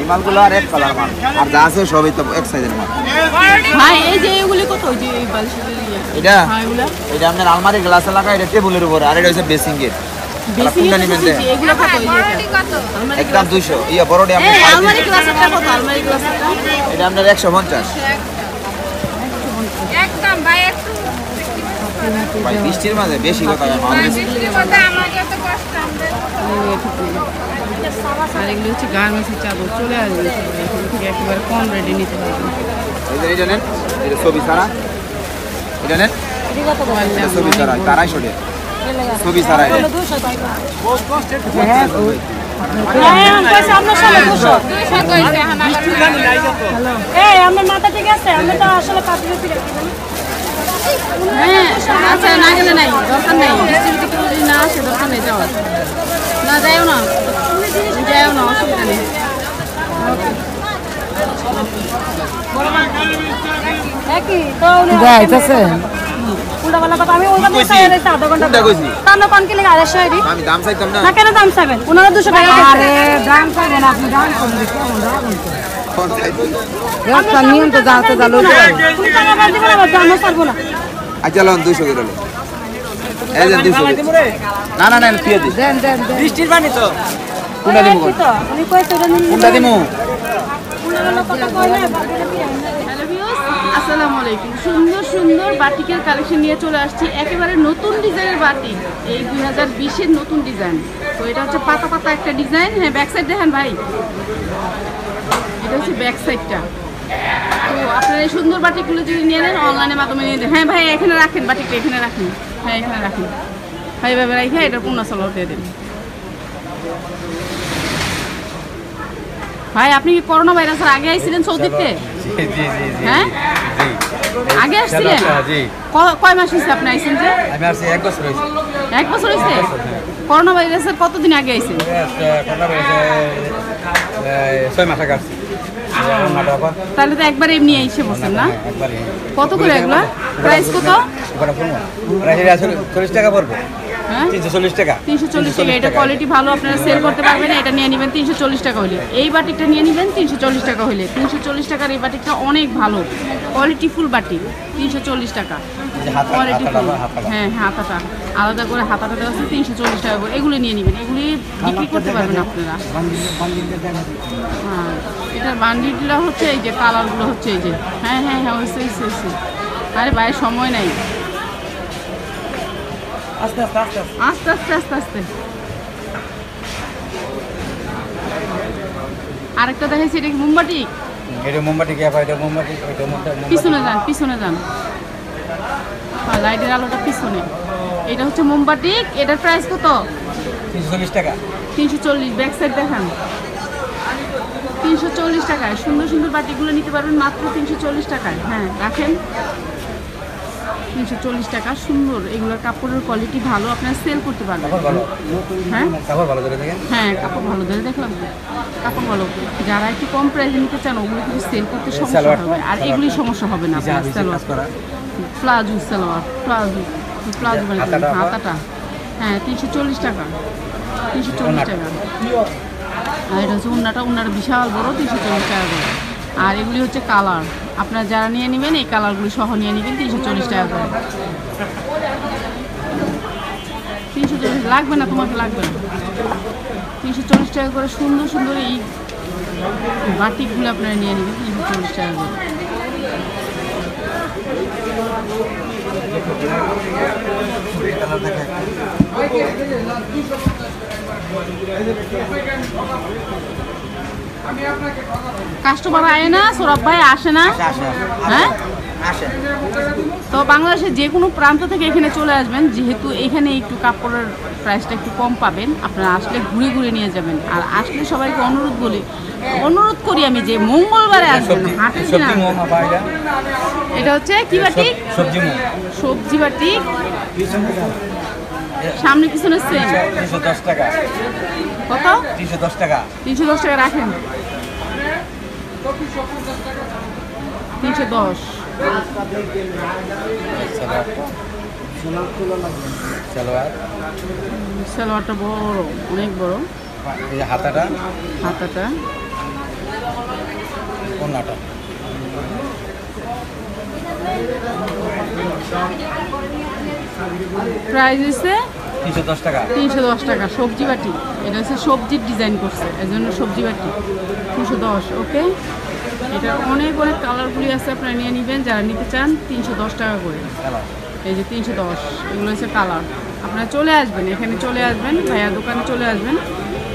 এই মালগুলো আর এক কালার মাল, আর যা আছে সবই তো এক সাইজের মাল। ভাই এই যে এগুলি কত, ওই যে এই বালিশের এটা হ্যাঁ এগুলা এটা আপনার আলমারি গ্লাস লাগা, এটা টেবিলের উপর, আর এটা হচ্ছে বেসিং এর। বেশি এগুলো কত, এই যে একদম 200। ইয়া বড়টি আপনি আলমারি গ্লাসটা কত, আলমারি গ্লাসটা এটা আপনার 150। একদম ভাই একটু ভাই বৃষ্টির মাঝে বেশি কথা মাল বেশি। বৃষ্টির মধ্যে আমার যত কষ্ট আর এগুলো হচ্ছে গার্মেন্টসের চাদর, চলে আসবে এখান থেকে একেবারে কম রেডি নিতে পারবেন। এটা নেন, এটা ছবি ছাড়া, এটা নেন, এটা ছবি ছাড়া 250 টাকা, ছবি ছাড়া এটা। হ্যাঁ আচ্ছা না গেলে নাই, দরকার নেই, ডিস্ট্রিবিউটর যদি না আসে দরকার নেই যাওয়ার, না যাইও না, যাইও না, অসুবিধা নেই। আমি দাম চাইতাম না, কেন দাম চাইবেন? ওনারা 200 টাকা দাম চাইবেন আপনি, দাম করবেন কোন চাইতো? নিয়ম তো যাতে চালু দামও ছাড়বো না। আচ্ছা লোন 200 করে লো, এই যে 200। না না না ফিরে দিস, দেন দেন দেন। বৃষ্টির পানি তো কোনটা দিমু, উনি কইছে এটা নিয়ে কোনটা দিমু? হ্যালো ভিউয়ার্স, আসসালামু আলাইকুম। সুন্দর সুন্দর বাটিকের কালেকশন নিয়ে চলে আসছি, একেবারে নতুন ডিজাইনের বাটিক, এই 2020-এর নতুন ডিজাইন। তো এটা হচ্ছে পাতা পাতা একটা ডিজাইন। হ্যাঁ ব্যাক সাইড দেখেন ভাই, এটা হচ্ছে ব্যাক সাইডটা। তো আপনারা এই সুন্দর বাটিকগুলো যদি নিয়ে নেন, অনলাইনের মাধ্যমে নিয়ে নেন। হ্যাঁ ভাই এখানে রাখেন, বাটিকটা এখানে রাখেন, হ্যাঁ এখানে রাখেন ভাই, ভাবে রাখে এটা পূর্ণ সালোয়ার দিয়ে দেন। ভাই আপনি কি করোনা ভাইরাসের আগে আইছিলেন সৌদিতে? হ্যাঁ আগে আসছিলেন? কয় মাস হয়েছে আপনি আইছেন? যে আমি আসছি 1 বছর হইছে। 1 বছর হয়েছে? করোনা ভাইরাসের কতদিন আগে আইছেন? করোনা ভাইরাসে 6 মাস আগে আসছি। তাহলে তো একবার এমনি এসে বসেন না? কত করে এগুলা? প্রাইস কত? প্রাইস 40 টাকা পড়বে। হ্যাঁ 340 টাকা। 340 টাকা। এটা কোয়ালিটি ভালো, আপনারা সেল করতে পারবেন। এটা নিয়ে নেবেন 340 টাকা হইলে। এই বাটিকটা নিয়ে নেবেন 340 টাকা হইলে। 340 টাকার এই বাটিকটা অনেক ভালো, কোয়ালিটি ফুল বাটিক, 340 টাকা কোয়ালিটি ফুল। হ্যাঁ হাতাটা আলাদা করে, হাতাটা দেওয়া আছে 340 টাকা করে। এগুলো নিয়ে নেবেন, এগুলি বিক্রি করতে পারবেন আপনারা। হ্যাঁ এটার বান্ডিলটা হচ্ছে এই যে, কালারগুলো হচ্ছে এই যে, হ্যাঁ হ্যাঁ হ্যাঁ হয়েছে। আরে ভাই সময় নাই, আস্তে আস্তে আস্তে। আরেকটা দেখাইছি, এটা কি মোমবাটি? এটা মোমবাতি কে পায়? এটা মোমবাতি, এটা মোমবাতি। পিছনে যান, লাইটের আলোটা পিছনে। এটা হচ্ছে মোমবাটি, এটার প্রাইস কত? 340 টাকা। 340। ব্যাক সাইড দেখান, 340 টাকায় সুন্দর সুন্দর বাটিগুলো নিতে পারবেন মাত্র 340 টাকায়। হ্যাঁ রাখেন, 340 টাকা। সুন্দর, এগুলোর কাপড়ের কোয়ালিটি ভালো, আপনারা সেল করতে পারবেন। হ্যাঁ কাপড় ভালো ধরে দেখেন। হ্যাঁ কাপড় ভালো ধরে দেখলাম, কাপড় ভালো। যারা একটু কম প্রাইসে নিতে চান, ওগুলো কিন্তু সেল করতে সমস্যা হবে, আর এগুলি সমস্যা হবে না। সালোয়ার প্লাজো, সালোয়ার প্লাজো বানিয়ে হাতাটা। হ্যাঁ 340 টাকা, 340 টাকা। আর এটা হচ্ছে উন্নাটা বিশাল বড়, 340 টাকা করে। আর এগুলি হচ্ছে কালার, আপনারা যারা নিয়ে নেবেন এই কালারগুলি সহ নিয়ে নেবেন 340 টাকা করে। 340 লাগবে না, তোমাকে লাগবে না। 340 টাকা করে সুন্দর সুন্দর এই বাটিকগুলো আপনারা নিয়ে নেবেন 340 টাকা করে। কাস্টমার আয় না? সৌরভ ভাই আসে না? হ্যাঁ তো বাংলাদেশের যে কোনো প্রান্ত থেকে এখানে চলে আসবেন, যেহেতু এখানে একটু কাপড়ের প্রাইসটা একটু কম পাবেন। আপনারা আসলে ঘুরে ঘুরে নিয়ে যাবেন। আর আসলে সবাইকে অনুরোধ করি আমি যে মঙ্গলবারে আসবেন হাটের দিন। এটা হচ্ছে কি বাটিক? সবজি বাটিক, সামনে পিছনে সেম। 310 টাকা। কত? 310 টাকা। 310 টাকা রাখেন, 310। সালোয়ারটা বড়, অনেক বড়। এই হাতাটা কোনটা প্রাইস হচ্ছে 310 টাকা 310 টাকা। সবজি বাটি, এটা হচ্ছে সবজির ডিজাইন করছে, এই জন্য সবজি বাটি 310। ওকে, এটা অনেক অনেক কালারগুলি আছে, আপনারা নিয়ে নেবেন যারা নিতে চান। 310 টাকা করে, এই যে 310, এগুলো হচ্ছে কালার। আপনারা চলে আসবেন, এখানে চলে আসবেন, ভাইয়া দোকানে চলে আসবেন।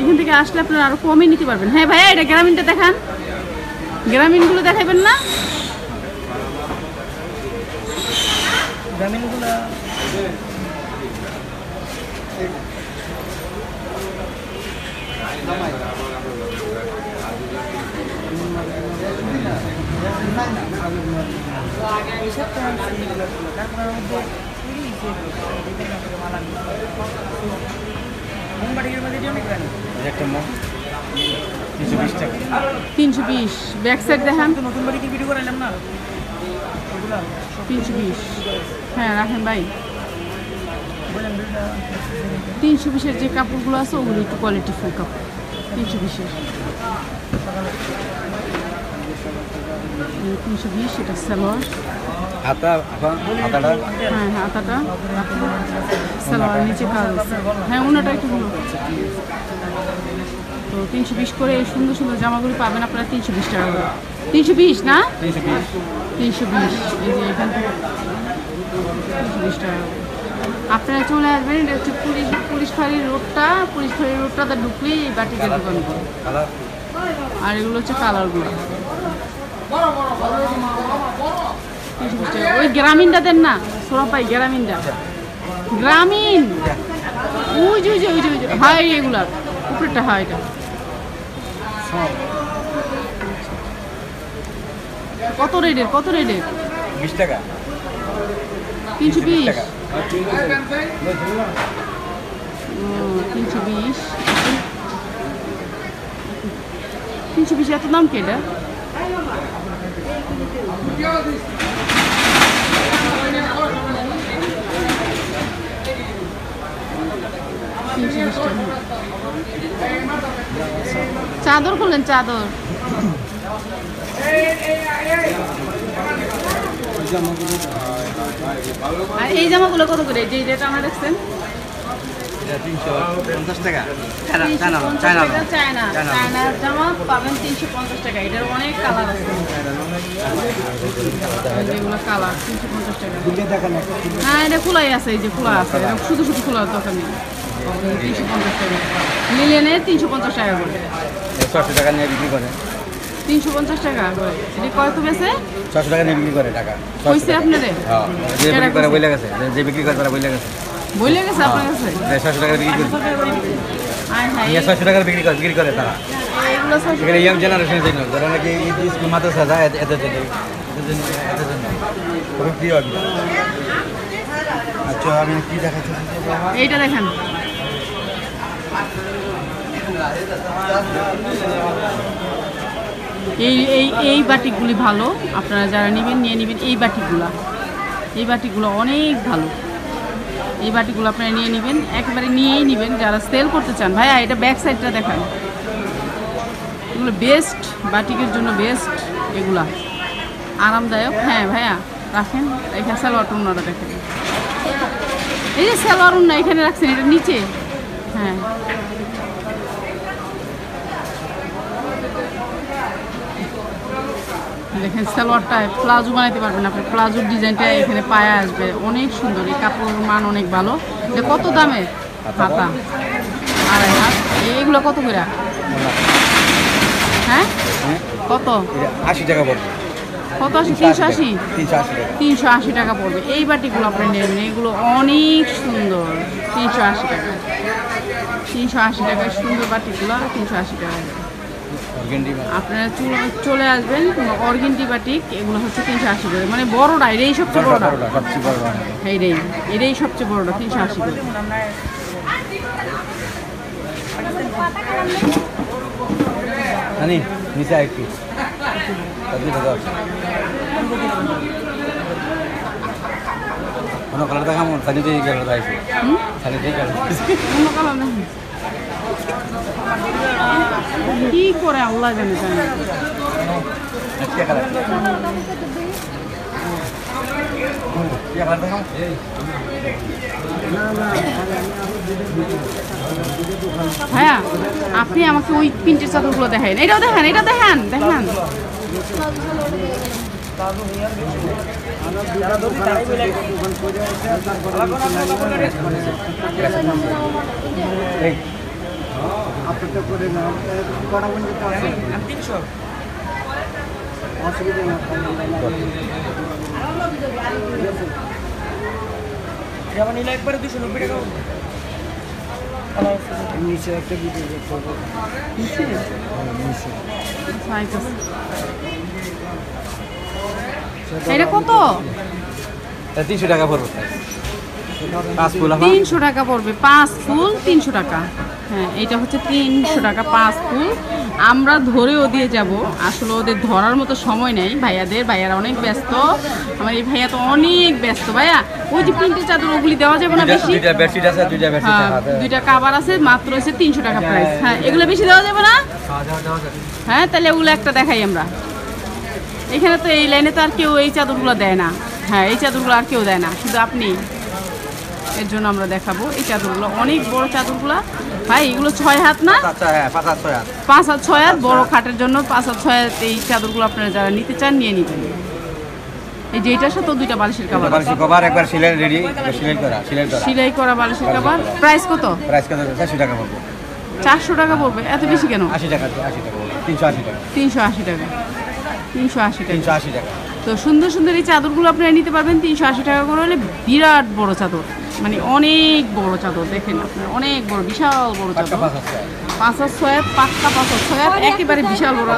এখান থেকে আসলে আপনারা আরও কমে নিতে পারবেন। হ্যাঁ ভাইয়া, এটা গ্রামীণটা দেখান, গ্রামীণগুলো দেখাবেন না? গ্রামীণগুলো একটা 320 টাকা 320। ব্যাক সাইড দেখান, নতুন বাড়ি কি ভিডিও করাইলাম না 320। হ্যাঁ রাখেন ভাই। 320-এর যে কাপড়গুলো আছে ওগুলো একটু কোয়ালিটিফুল কাপড়। 320-এর 320, এটা সালোয়ার। হাতাটা হ্যাঁ হাতাটা সালোয়ার, নিচে কাজ আছে। হ্যাঁ ওনাটা একটু ভালো। তো 320 করে এই সুন্দর সুন্দর জামাগুলি পাবেন আপনারা 320 টাকা করে। 320 না, 320। এই যে এখান থেকে 320 টাকা করে। আপনারা চলে আসবেন, এটা হচ্ছে পুলিশ ফাঁড়ির রোডটা, পুলিশ ফাঁড়ির রোডটাতে ঢুকলেই এই বাটিকের দোকান। আর এগুলো হচ্ছে কালারগুলো। 320 টাকা। ওই গ্রামীণটা দেন না, সোনা পাই গ্রামীণটা, গ্রামীণ ওই যে হাই, এগুলা উপরেরটা হয়, এটা কত রেটের? 20 টাকা 320। 320 এত দাম কে এটা? চাদর করলেন, চাদর। আর এই জামাগুলো কত করে? যে যেটা আমরা দেখছেন 350 টাকা। চায়নার জামা পাবেন 350 টাকা। এটার অনেক কালার আছে, যেগুলো কালার 350 টাকা। হ্যাঁ এটা খোলাই আছে, এই যে খোলা আছে, শুধু খোলার দরকার নেই। 350 টাকা লিলেনে 350 টাকা করে। 600 টাকা নিয়ে বিক্রি করে। 350 টাকা করে। এটা কত বেছে? 600 টাকা নিয়ে বিক্রি করে টাকা। কইছে আপনারে? হ্যাঁ, যে বিক্রি করে বইলা গেছে, যে বিক্রি করে তারা বইলা গেছে। বইলে গেছে আপনার কাছে? 600 টাকা বিক্রি করে। আয় হায়, 600 টাকা বিক্রি করে তারা। এগুলো 600 এখানে ইয়াং জেনারেশনের জন্য যারা নাকি স্কুল মাদ্রাসা যায় এদের জন্য খুব প্রিয়। আচ্ছা আমি কি দেখাচ্ছি? এইটা দেখেন, এই বাটিকগুলি ভালো, আপনারা যারা নেবেন নিয়ে নেবেন। এই বাটিকগুলো অনেক ভালো, এই বাটিকগুলো আপনারা নিয়ে নেবেন, একেবারে নিয়েই নেবেন যারা সেল করতে চান। ভাইয়া এটা ব্যাক সাইডটা দেখান, এগুলো বেস্ট, বাটিকের জন্য বেস্ট, এগুলা আরামদায়ক। হ্যাঁ ভাইয়া রাখেন, এখানে সালোয়ার টুনাটা দেখেন, এই যে সালোয়ার উন্না এখানে রাখছেন, এটা নিচে। হ্যাঁ দেখেন সালোয়ারটা প্লাজো বানাতে পারবেন আপনি, প্লাজোর ডিজাইনটা এখানে পায়ে আসবে, অনেক সুন্দর। এই কাপড়ের মান অনেক ভালো। এটা কত দামে? হাতা 2.5 এগুলো কত করে? হ্যাঁ কত? 80 টাকা পড়বে। কত? 380? 380 টাকা পড়বে। এই বাটিগুলো আপনি নেবেন, এগুলো অনেক সুন্দর। 380 টাকা, 380 টাকার সুন্দর বাটিগুলো 380 টাকা। আপনারা চলে আসবেন, অর্গেন্ডি বাটিক, এগুলো হচ্ছে 380 করে, মানে বড়টা, এটাই সবচেয়ে বড়টা, এটাই সবচেয়ে বড়টা 380 করে। নিচে একটু কোনো কালার দেখাম, সানি দিয়ে কালার দেখাইছি, সানি দিয়ে কালার কোনো কালার নেই, কি করে আল্লাহ জানে। হ্যাঁ আপনি আমাকে ওই প্রিন্টের চাদরগুলো দেখেন, এটাও দেখেন, এটা দেখেন দেখেন। এটা কত? 300 টাকা পড়বে 5 ফুল 300 টাকা পড়বে 5 ফুল 300 টাকা। হ্যাঁ এটা হচ্ছে 300 টাকা 5 ফুল। আমরা ধরেও দিয়ে যাব, আসলে ওদের ধরার মতো সময় নেই ভাইয়াদের, ভাইয়ারা অনেক ব্যস্ত। আমার এই ভাইয়া তো অনেক ব্যস্ত। ভাইয়া ওই যে প্রিন্টের চাদর ওগুলি দেওয়া যাবে না বেশি? দুইটা বেডশিট আছে, দুইটা বেডশিট হ্যাঁ আছে, দুইটা কভার আছে, মাত্র হচ্ছে 300 টাকা প্রাইস। হ্যাঁ এগুলো বেশি দেওয়া যাবে না? হ্যাঁ তাহলে ওগুলো একটা দেখাই আমরা। এখানে তো এই লাইনে তো আর কেউ এই চাদরগুলো দেয় না। হ্যাঁ এই চাদরগুলো আর কেউ দেয় না, শুধু আপনি। এর জন্য আমরা দেখাবো এই চাদরগুলো, অনেক বড় চাদরগুলো। ভাই এগুলো 6 হাত না? আচ্ছা হ্যাঁ 5 হাত 6 হাত 5 হাত 6 হাত বড় খাটের জন্য 5 হাত 6 হাত এই চাদরগুলো আপনারা যারা নিতে চান নিয়ে নিবেন। এই যে এটার সাথে দুইটা বালিশের কভার, বালিশের কভার একবার সেলাই রেডি, সেলাই করা বালিশের কভার। প্রাইস কত? প্রাইস কত? 400 টাকা পড়বে। 400 টাকা পড়বে? এত বেশি কেন? 80 টাকা 80 টাকা 380 টাকা 380 টাকা 380 টাকা 380 টাকা। তো সুন্দর সুন্দর এই চাদরগুলো আপনারা নিতে পারবেন 380 টাকা করে হলে। বিরাট বড় চাদর, মানে অনেক বড় চাদর। দেখেন আপনারা অনেক বড়, বিশাল বড় চাদর। 5 হাত 6 হাত পাক্কা 5 হাত 6 হাত, একেবারে বিশাল বড়।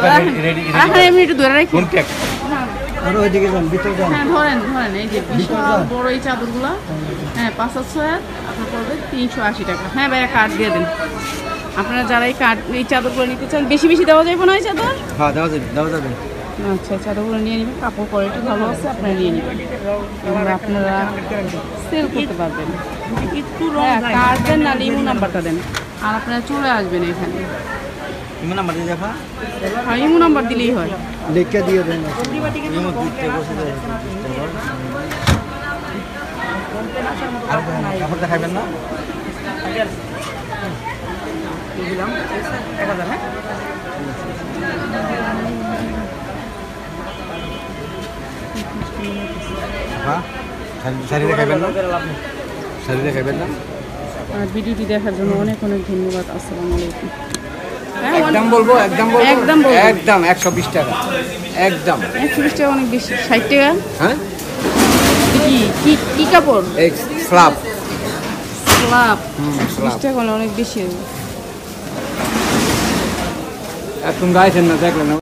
রাখেন এমনি একটু ধরে রাখি। হ্যাঁ ধরেন ধরেন, এই যে বিশাল বড় এই চাদরগুলো। হ্যাঁ 5 হাত 6 হাত আপনার পড়বে 380 টাকা। হ্যাঁ ভাইয়া কার্ড দিয়ে দেন। আপনারা যারা এই চাদরগুলো নিতে চান, বেশি বেশি দেওয়া যাবে না এই চাদর? হ্যাঁ দেওয়া যাবে, দেওয়া যাবে। আচ্ছা চাদরগুলো নিয়ে নেবেন, কাপড় কোয়ালিটি ভালো আছে, আপনারা নিয়ে নেবেন এবং আপনারা সেল করতে পারবেন। হ্যাঁ কার্ড দেন, না ইমো নাম্বারটা দেন, আর আপনারা চলে আসবেন এখানে। ইমো নাম্বার দিয়ে যাবা? হ্যাঁ ইমো নাম্বার দিলেই হয়। লিখে দিয়ে দেন। ইমো দিতে বসে যায়। আর কাপড় দেখাবেন না? দিলাম 1000। হ্যাঁ শাড়ি দেখাবেন না? শাড়ি দেখাবেন না? আর ভিডিওটি দেখার জন্য অনেক অনেক ধন্যবাদ। আসসালামু আলাইকুম। একদম বলবো, একদম বলবো, একদম বলবো। একদম 120 টাকা একদম। 120 টাকা অনেক বেশি। 60 টাকা? হ্যাঁ কি কি কি কাপড়? এই স্ল্যাব স্ল্যাব। 20 স্ল্যাব টাকা হলে অনেক বেশি। এখন গাইছেন না, দেখলেন না?